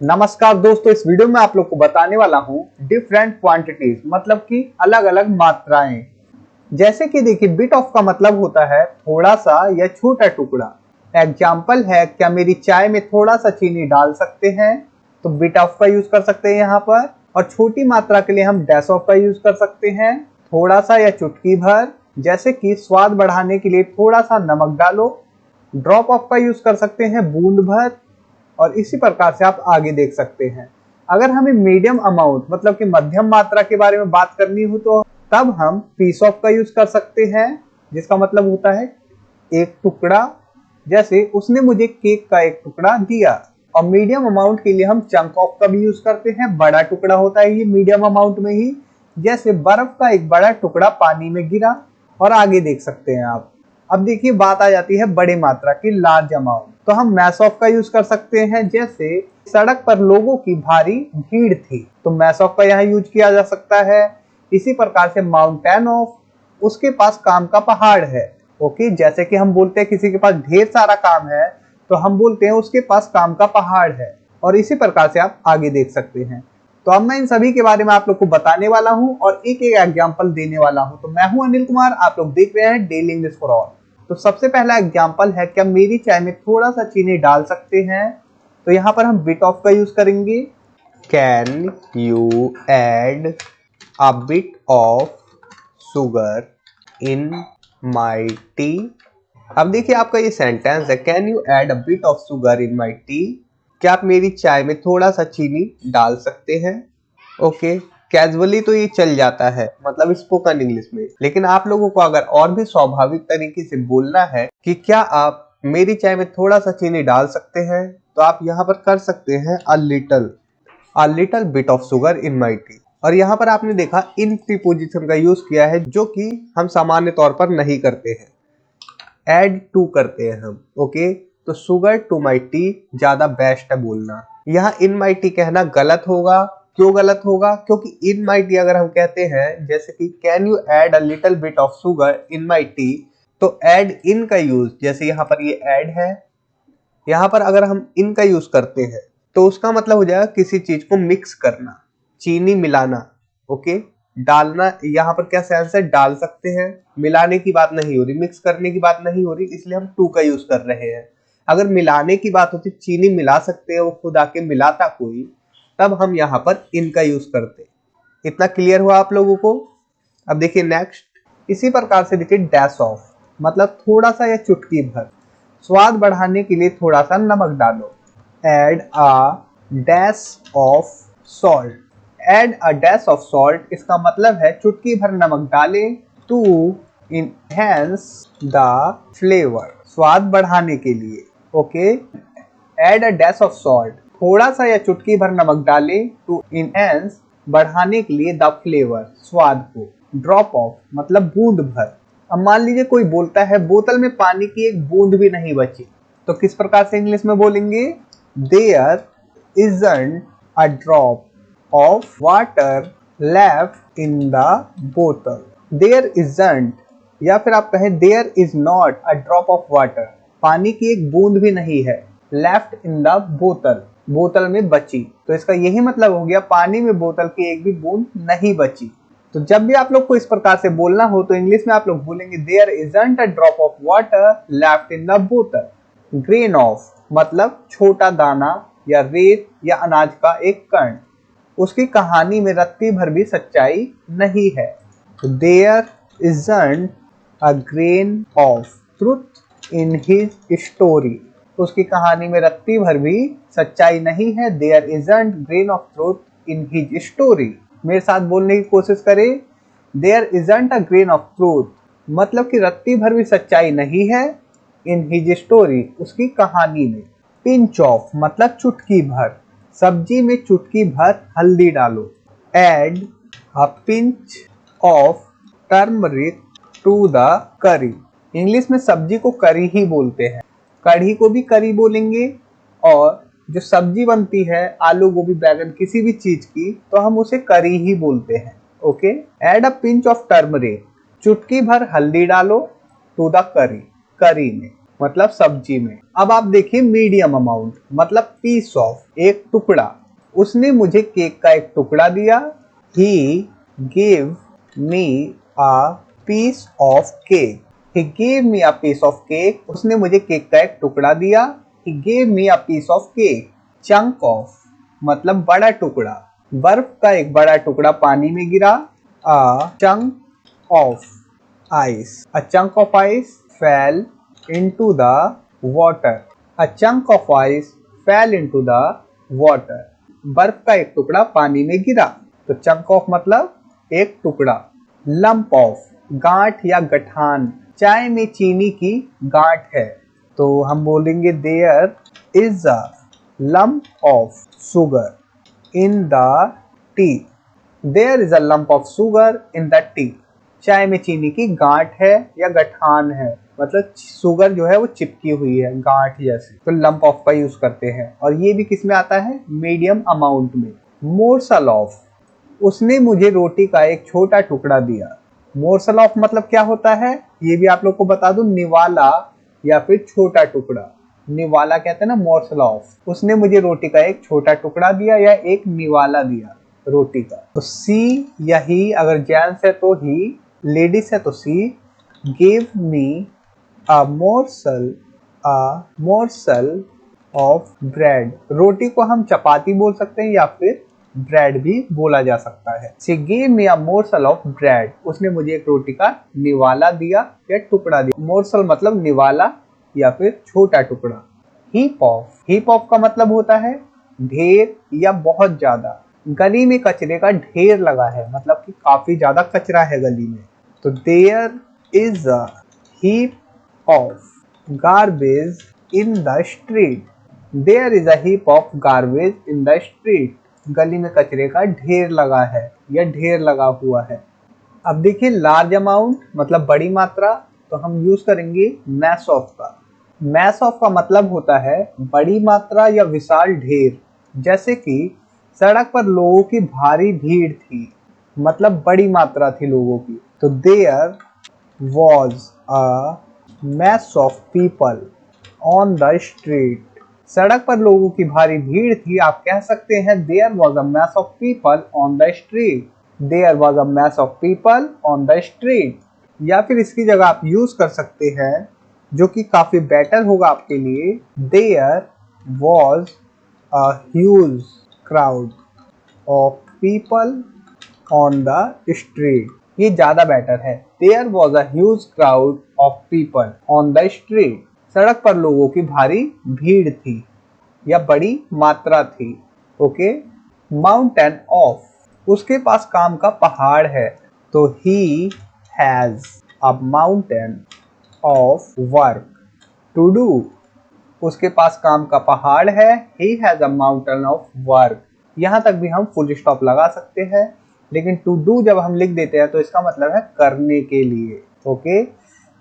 नमस्कार दोस्तों, इस वीडियो में आप लोग को बताने वाला हूँ डिफरेंट क्वांटिटीज मतलब कि अलग अलग मात्राएं। जैसे कि देखिए, बिट ऑफ का मतलब होता है थोड़ा सा या छोटा टुकड़ा। एग्जाम्पल है, क्या मेरी चाय में थोड़ा सा चीनी डाल सकते हैं, तो बिट ऑफ का यूज कर सकते हैं यहाँ पर। और छोटी मात्रा के लिए हम डैश ऑफ का यूज कर सकते हैं, थोड़ा सा या चुटकी भर। जैसे कि स्वाद बढ़ाने के लिए थोड़ा सा नमक डालो। ड्रॉप ऑफ का यूज कर सकते हैं, बूंद भर। और इसी प्रकार से आप आगे देख सकते हैं। अगर हमें मीडियम अमाउंट मतलब कि मध्यम मात्रा के बारे में बात करनी हो तो तब हम पीस ऑफ का यूज कर सकते हैं, जिसका मतलब होता है एक टुकड़ा। जैसे उसने मुझे केक का एक टुकड़ा दिया। और मीडियम अमाउंट के लिए हम चंक ऑफ का भी यूज करते हैं, बड़ा टुकड़ा होता है ये मीडियम अमाउंट में ही। जैसे बर्फ का एक बड़ा टुकड़ा पानी में गिरा। और आगे देख सकते हैं आप। अब देखिए, बात आ जाती है बड़ी मात्रा की, लार्ज अमाउंट। तो हम मैस ऑफ का यूज कर सकते हैं। जैसे सड़क पर लोगों की भारी भीड़ थी, तो मैस ऑफ का यहाँ यूज किया जा सकता है। इसी प्रकार से माउंटेन ऑफ, उसके पास काम का पहाड़ है। ओके, जैसे कि हम बोलते हैं किसी के पास ढेर सारा काम है, तो हम बोलते हैं उसके पास काम का पहाड़ है। और इसी प्रकार से आप आगे देख सकते हैं। तो अब मैं इन सभी के बारे में आप लोग को बताने वाला हूं और एक एक एग्जाम्पल देने वाला हूं। तो मैं हूं अनिल कुमार, आप लोग देख रहे हैं डेली इंग्लिश फॉर ऑल। तो सबसे पहला एग्जाम्पल है, क्या मेरी चाय में थोड़ा सा चीनी डाल सकते हैं, तो यहाँ पर हम बिट ऑफ का यूज करेंगे। Can you add a bit of sugar in my T. अब देखिए, आपका ये सेंटेंस है, can you add a bit of sugar in my T. क्या आप मेरी चाय में थोड़ा सा चीनी डाल सकते हैं। ओके, कैजुअली तो ये चल जाता है, मतलब स्पोकन इंग्लिश में। लेकिन आप लोगों को अगर और भी स्वाभाविक तरीके से बोलना है कि क्या आप मेरी चाय में थोड़ा सा चीनी डाल सकते हैं, तो आप यहाँ पर कर सकते हैं a little bit of sugar in my T. और यहाँ पर आपने देखा इन प्रीपोजिशन का यूज किया है, जो कि हम सामान्य तौर पर नहीं करते हैं। ऐड टू करते हैं हम। ओके, तो शुगर टू माई टी ज्यादा बेस्ट है बोलना। यहाँ इन माई टी कहना गलत होगा। क्यों गलत होगा? क्योंकि इन माई टी अगर हम कहते हैं, जैसे कि can you add a little bit of sugar in my T, तो ऐड इन का यूज, जैसे यहाँ पर ये ऐड है, यहाँ पर अगर हम इन का यूज करते हैं तो उसका मतलब हो जाएगा किसी चीज को मिक्स करना, चीनी मिलाना। ओके, डालना यहाँ पर क्या सेंस है, डाल सकते हैं। मिलाने की बात नहीं हो रही, मिक्स करने की बात नहीं हो रही, इसलिए हम टू का यूज कर रहे हैं। अगर मिलाने की बात होती, चीनी मिला सकते हैं, वो खुद आके मिलाता कोई, तब हम यहाँ पर इन का यूज करते। इतना क्लियर हुआ आप लोगों को? अब देखिए नेक्स्ट, इसी प्रकार से देखिए डैश ऑफ, मतलब थोड़ा सा या चुटकी भर। स्वाद बढ़ाने के लिए थोड़ा सा नमक डालो। Add a dash of salt. Add a dash of salt, इसका मतलब है चुटकी भर नमक डालें टू इनहेंस द फ्लेवर, स्वाद बढ़ाने के लिए। Okay, add a dash of salt, थोड़ा सा या चुटकी भर नमक डालें टू इनहेंस, बढ़ाने के लिए, द फ्लेवर, स्वाद को। ड्रॉप ऑफ मतलब बूंद भर। अब मान लीजिए कोई बोलता है बोतल में पानी की एक बूंद भी नहीं बची, तो किस प्रकार से इंग्लिश में बोलेंगे? There isn't a drop of water left in the बोतल। देयर इजंट, या फिर आप कहें there is not a drop of water, पानी की एक बूंद भी नहीं है, लेफ्ट इन द बोतल, बोतल में बची। तो इसका यही मतलब हो गया, पानी में बोतल की एक भी बूंद नहीं बची। तो जब भी आप लोग को इस प्रकार से बोलना हो तो इंग्लिश में आप लोग बोलेंगे there isn't a drop of water left in the बोतल। ग्रेन ऑफ मतलब छोटा दाना या रेत या अनाज का एक कण, उसकी कहानी में रत्ती भर भी सच्चाई नहीं है। There isn't a grain of truth in his story, उसकी कहानी में रत्ती भर भी सच्चाई नहीं है। There isn't grain of truth in his story. मेरे साथ बोलने की कोशिश करें, there isn't a grain of truth, मतलब कि रत्ती भर भी सच्चाई नहीं है, इन हिज स्टोरी, उसकी कहानी में। पिंच ऑफ मतलब चुटकी भर, सब्जी में चुटकी भर हल्दी डालो। Add a pinch of turmeric to the curry. English में सब्जी को करी ही बोलते हैं, कढ़ी को भी करी बोलेंगे। और जो सब्जी बनती है, आलू गोभी बैगन किसी भी चीज की, तो हम उसे करी ही बोलते हैं। Okay, add a pinch of turmeric, चुटकी भर हल्दी डालो टू द करी, करी में। मतलब सब्जी में। अब आप देखिए मीडियम अमाउंट मतलब पीस ऑफ, एक टुकड़ा। उसने मुझे केक का एक टुकड़ा दिया। He gave me a piece of cake. He gave me a piece of cake. उसने मुझे केक का एक टुकड़ा दिया। He gave me a piece of cake. Chunk of मतलब बड़ा टुकड़ा। बर्फ का एक बड़ा टुकड़ा पानी में गिरा। A chunk of ice. A chunk of ice fell into the water. A chunk of ice fell into the water. बर्फ का एक टुकड़ा पानी में गिरा। तो चंक ऑफ मतलब एक टुकड़ा। लंप ऑफ गांठ या गठान, चाय में चीनी की गांठ है तो हम बोलेंगे there is a lump of sugar in the tea. There is a lump of sugar in the tea. चाय में चीनी की गांठ है या गठान है, मतलब शुगर जो है वो चिपकी हुई है गांठ जैसे, तो लंप ऑफ का यूज करते हैं। और ये भी किस में आता है? मीडियम अमाउंट में। मोर्सल ऑफ उसने मुझे रोटी का एक छोटा टुकड़ा दिया। मोर्सल ऑफ मतलब क्या होता है ये भी आप लोग को बता दूं, निवाला या फिर छोटा टुकड़ा। निवाला कहते हैं ना मोर्सल ऑफ। उसने मुझे रोटी का एक छोटा टुकड़ा दिया या एक निवाला दिया रोटी का। तो सी या ही, अगर जेंट्स है तो ही, लेडीज है तो सी। Give me a morsel of bread. रोटी को हम चपाती बोल सकते हैं या फिर ब्रेड भी बोला जा सकता है। She gave me a morsel of bread. उसने मुझे एक रोटी का निवाला दिया या टुकड़ा दिया। मोर्सल मतलब निवाला या फिर छोटा टुकड़ा। हीप ऑफ का मतलब होता है ढेर या बहुत ज्यादा। गली में कचरे का ढेर लगा है, मतलब कि काफी ज्यादा कचरा है गली में। तो there is a heap of garbage in the street. There is a heap of garbage in the street. गली में कचरे का ढेर लगा है या ढेर लगा हुआ है। अब देखिए लार्ज अमाउंट मतलब बड़ी मात्रा, तो हम यूज करेंगे मैस ऑफ का। मैस ऑफ का मतलब होता है बड़ी मात्रा या विशाल ढेर। जैसे कि सड़क पर लोगों की भारी भीड़ थी, मतलब बड़ी मात्रा थी लोगों की। तो there was a mess of people on the street. सड़क पर लोगों की भारी भीड़ थी, आप कह सकते हैं there was a mess of people on the street. There was a mess of people on the street. या फिर इसकी जगह आप यूज कर सकते हैं जो कि काफी बेटर होगा आपके लिए, there was a huge crowd of people on the street. ये ज्यादा बेटर है। There was a huge crowd of people on the street. सड़क पर लोगों की भारी भीड़ थी या बड़ी मात्रा थी। ओके। माउंटेन ऑफ उसके पास काम का पहाड़ है, तो he has a mountain of work to do. उसके पास काम का पहाड़ है, he has a mountain of work. यहाँ तक भी हम फुल स्टॉप लगा सकते हैं, लेकिन टू डू जब हम लिख देते हैं तो इसका मतलब है करने के लिए। Okay.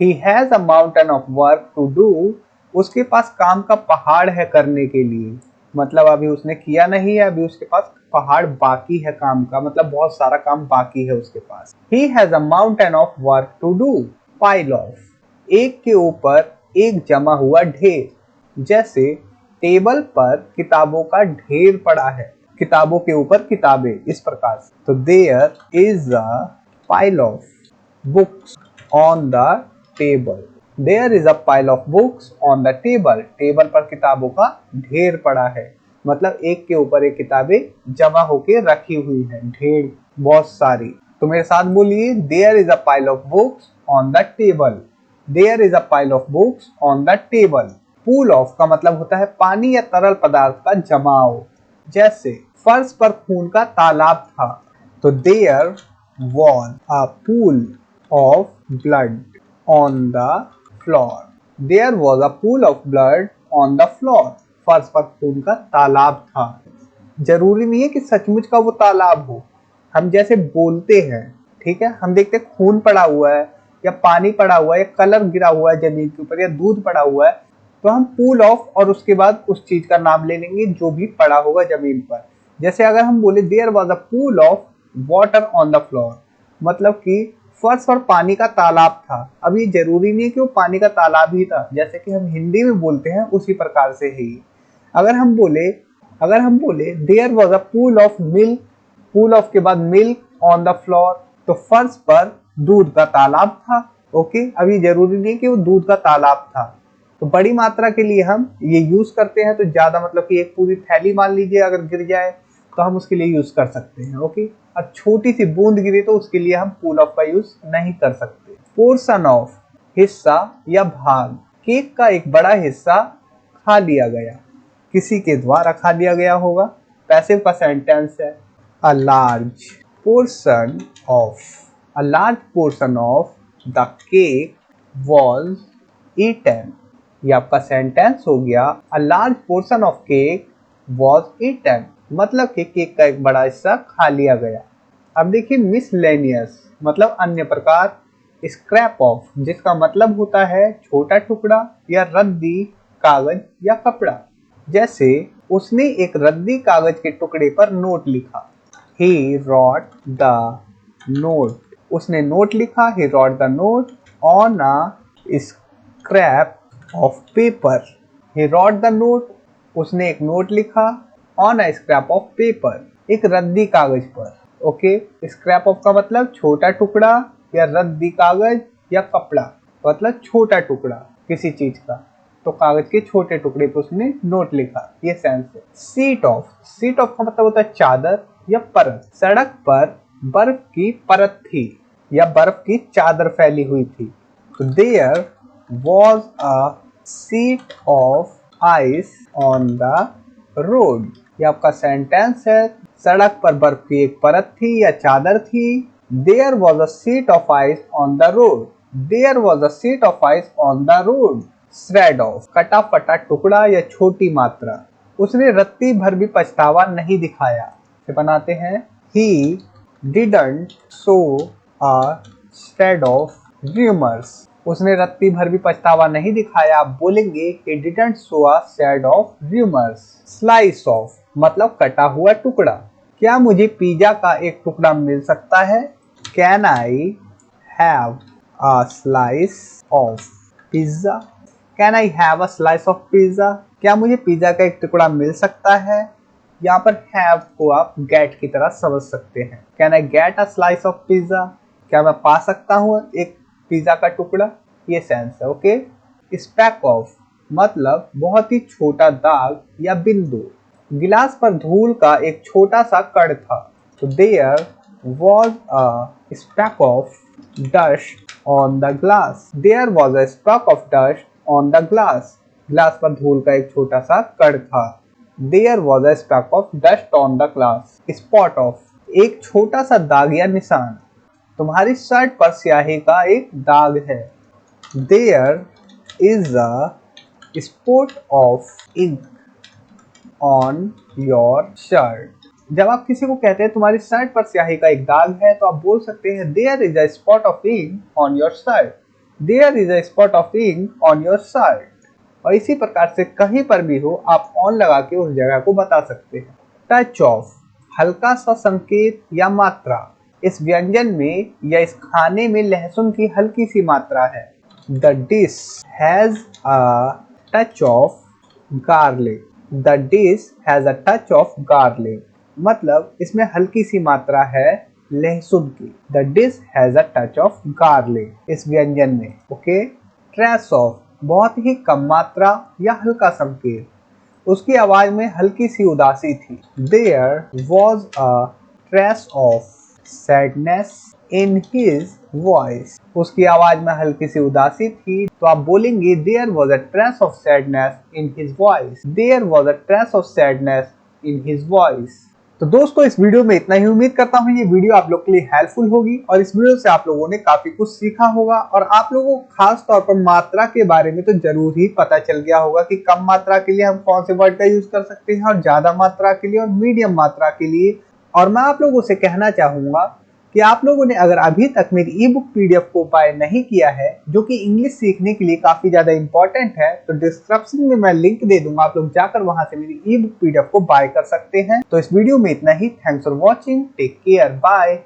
He has a mountain of work to do. उसके पास काम का पहाड़ है करने के लिए, मतलब अभी उसने किया नहीं है, अभी उसके पास पहाड़ बाकी है काम का, मतलब बहुत सारा काम बाकी है उसके पास। He has a mountain of work to do. Pile of एक के ऊपर एक जमा हुआ ढेर। जैसे टेबल पर किताबों का ढेर पड़ा है, किताबों के ऊपर किताबें, इस प्रकार से। तो there is a pile of books on the table. There is a pile of books on the table. Table पर किताबों का ढेर पड़ा है, मतलब एक के ऊपर एक किताबें जमा होके रखी हुई है, ढेर बहुत सारी। तो मेरे साथ बोलिए, there is a pile of books on the table. There is a pile of books on the table. Pool of का मतलब होता है पानी या तरल पदार्थ का जमाव। जैसे फर्श पर खून का तालाब था, तो there was a pool of blood on the floor. There was a pool of blood on the floor. फर्श पर खून का तालाब था। जरूरी नहीं है कि सचमुच का वो तालाब हो, हम जैसे बोलते हैं, ठीक है, हम देखते खून पड़ा हुआ है या पानी पड़ा हुआ है या कलर गिरा हुआ है जमीन के ऊपर या दूध पड़ा हुआ है, तो हम पूल ऑफ और उसके बाद उस चीज का नाम ले लेंगे जो भी पड़ा होगा जमीन पर। जैसे अगर हम बोले there was a pool of water on the floor, मतलब कि फर्श पर पानी का तालाब था। अब ये जरूरी नहीं कि वो पानी का तालाब ही था, जैसे कि हम हिंदी में बोलते हैं उसी प्रकार से ही। अगर हम बोले there was a pool of milk, pool of के बाद मिल्क ऑन द फ्लोर, तो फर्श पर दूध का तालाब था। ओके, अब ये जरूरी नहीं कि वो दूध का तालाब था। तो बड़ी मात्रा के लिए हम ये यूज करते हैं, तो ज्यादा मतलब कि एक पूरी थैली मान लीजिए अगर गिर जाए तो हम उसके लिए यूज कर सकते हैं। ओके, अब छोटी सी बूंद गिरी तो उसके लिए हम पूल ऑफ का यूज नहीं कर सकते। पोर्शन ऑफ, हिस्सा या भाग। केक का एक बड़ा हिस्सा खा लिया गया, किसी के द्वारा खा लिया गया होगा। पैसिव का सेंटेंस है। A large portion of, a large portion of the cake was eaten. ये आपका सेंटेंस हो गया। A large portion of cake was eaten, मतलब कि केक का एक बड़ा हिस्सा खा लिया गया। अब देखिए मिसलेनियस मतलब अन्य प्रकार। स्क्रैप ऑफ, जिसका मतलब होता है छोटा टुकड़ा या रद्दी कागज या कपड़ा। जैसे उसने एक रद्दी कागज के टुकड़े पर नोट लिखा। He wrote the note, उसने नोट लिखा। He wrote the note on a scrap of paper. He wrote the note, उसने एक नोट लिखा on a scrap of paper, एक रद्दी कागज पर। ओके, स्क्रैप ऑफ का मतलब छोटा टुकड़ा या रद्दी कागज या कपड़ा, मतलब छोटा टुकड़ा किसी चीज का, तो कागज के छोटे टुकड़े पर उसने नोट लिखा। ये सेंस है। सीट ऑफ, सीट ऑफ का मतलब होता है चादर या परत। सड़क पर बर्फ की परत थी या बर्फ की चादर फैली हुई थी। तो there was a sheet of ice on the road. ये आपका सेंटेंस है। सड़क पर बर्फ की एक परत थी या चादर थी। There was a sheet of ice on the road, there was a sheet of ice on the road. Shred of, कटा फटा टुकड़ा या छोटी मात्रा। उसने रत्ती भर भी पछतावा नहीं दिखाया। से बनाते हैं। He didn't show a shred of remorse, उसने रत्ती भर भी पछतावा नहीं दिखाया। आप बोलेंगे He didn't show a shred of remorse। Slice of मतलब कटा हुआ टुकड़ा। क्या मुझे पिज्जा का एक टुकड़ा मिल सकता है? Can I have a slice of pizza? Can I have a slice of pizza? क्या मुझे पिज्जा का एक टुकड़ा मिल सकता है? यहाँ पर हैव को आप गेट की तरह समझ सकते हैं। Can I get a slice of pizza, क्या मैं पा सकता हूँ एक पिज्जा का टुकड़ा। ये सेंस है। ओके, स्पैक ऑफ मतलब बहुत ही छोटा दाग या बिंदु। गिलास पर धूल का एक छोटा सा कण था। तो there was a speck of dust on the glass, there was a speck of dust on the glass. गिलास पर धूल का एक छोटा सा कण था। There was a speck of dust on the glass. Spot of, एक छोटा सा दाग या निशान। तुम्हारी शर्ट पर स्याही का एक दाग है। There is a spot of ink on your shirt. जब आप किसी को कहते हैं तुम्हारी शर्ट पर स्याही का एक दाग है, तो आप बोल सकते हैं There is a spot of ink on your shirt. There is a spot of ink on your shirt. और इसी प्रकार से कहीं पर भी हो आप ऑन लगा के उस जगह को बता सकते हैं। टच ऑफ, हल्का सा संकेत या मात्रा। इस व्यंजन में या इस खाने में लहसुन की हल्की सी मात्रा है। The dish has a touch of garlic, the dish has a touch of garlic, मतलब इसमें हल्की सी मात्रा है लहसुन की। The dish has a touch of garlic, इस व्यंजन में। ओके, ट्रेस ऑफ बहुत ही कम मात्रा या हल्का संकेत। उसकी आवाज में हल्की सी उदासी थी। There was a trace of sadness in his voice. उसकी आवाज में हल्की सी उदासी थी, तो आप बोलेंगे There was a trace of sadness in his voice. There was a trace of sadness in his voice. तो दोस्तों इस वीडियो में इतना ही। उम्मीद करता हूँ ये वीडियो आप लोग के लिए हेल्पफुल होगी और इस वीडियो से आप लोगों ने काफी कुछ सीखा होगा और आप लोगों को खास तौर पर मात्रा के बारे में तो जरूर ही पता चल गया होगा कि कम मात्रा के लिए हम कौन से वर्ड का यूज कर सकते हैं और ज्यादा मात्रा के लिए और मीडियम मात्रा के लिए। और मैं आप लोगों से कहना चाहूंगा कि आप लोगों ने अगर अभी तक मेरी ई बुक पीडीएफ को बाय नहीं किया है, जो कि इंग्लिश सीखने के लिए काफी ज्यादा इंपॉर्टेंट है, तो डिस्क्रिप्शन में मैं लिंक दे दूंगा, आप लोग जाकर वहां से मेरी ई बुक पीडीएफ को बाय कर सकते हैं। तो इस वीडियो में इतना ही। Thanks for watching, take care, bye.